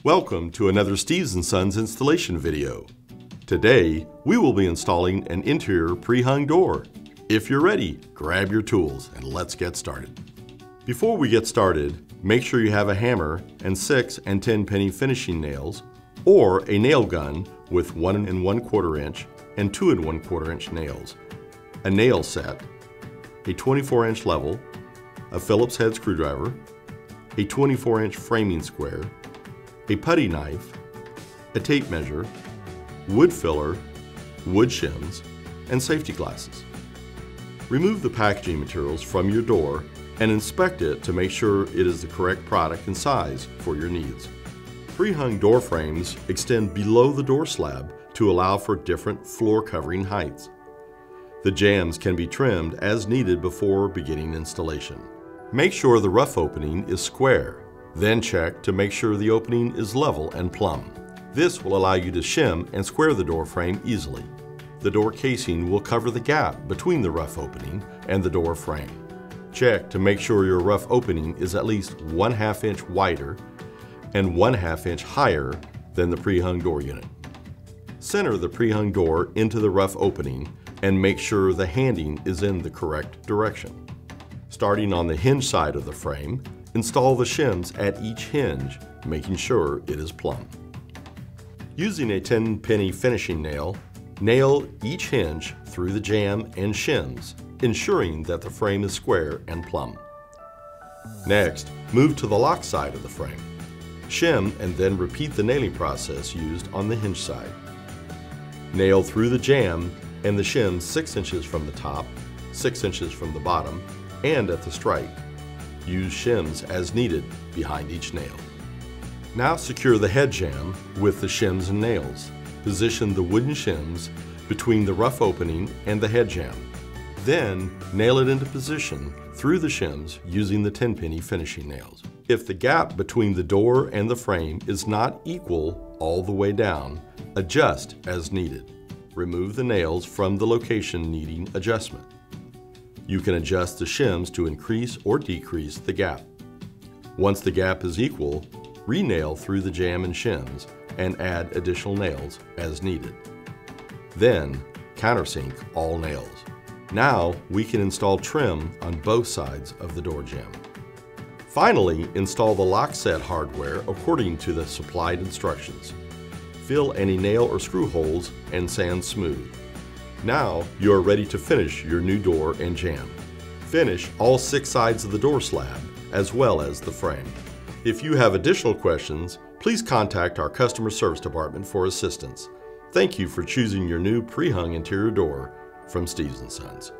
Welcome to another Steves & Sons installation video. Today, we will be installing an interior pre-hung door. If you're ready, grab your tools and let's get started. Before we get started, make sure you have a hammer and 6 and 10 penny finishing nails, or a nail gun with 1 1/4 inch and 2 1/4 inch nails, a nail set, a 24-inch level, a Phillips head screwdriver, a 24-inch framing square, a putty knife, a tape measure, wood filler, wood shims, and safety glasses. Remove the packaging materials from your door and inspect it to make sure it is the correct product and size for your needs. Pre-hung door frames extend below the door slab to allow for different floor covering heights. The jambs can be trimmed as needed before beginning installation. Make sure the rough opening is square. Then check to make sure the opening is level and plumb. This will allow you to shim and square the door frame easily. The door casing will cover the gap between the rough opening and the door frame. Check to make sure your rough opening is at least 1/2 inch wider and 1/2 inch higher than the pre-hung door unit. Center the pre-hung door into the rough opening and make sure the handing is in the correct direction. Starting on the hinge side of the frame, install the shims at each hinge, making sure it is plumb. Using a 10 penny finishing nail, nail each hinge through the jamb and shims, ensuring that the frame is square and plumb. Next, move to the lock side of the frame. Shim and then repeat the nailing process used on the hinge side. Nail through the jamb and the shims 6 inches from the top, 6 inches from the bottom, and at the strike. Use shims as needed behind each nail. Now secure the head jamb with the shims and nails. Position the wooden shims between the rough opening and the head jamb. Then nail it into position through the shims using the 10 penny finishing nails. If the gap between the door and the frame is not equal all the way down, adjust as needed. Remove the nails from the location needing adjustment. You can adjust the shims to increase or decrease the gap. Once the gap is equal, re-nail through the jamb and shims and add additional nails as needed. Then, countersink all nails. Now we can install trim on both sides of the door jamb. Finally, install the lock set hardware according to the supplied instructions. Fill any nail or screw holes and sand smooth. Now you are ready to finish your new door and jamb. Finish all 6 sides of the door slab as well as the frame. If you have additional questions, please contact our customer service department for assistance. Thank you for choosing your new pre-hung interior door from Steves & Sons.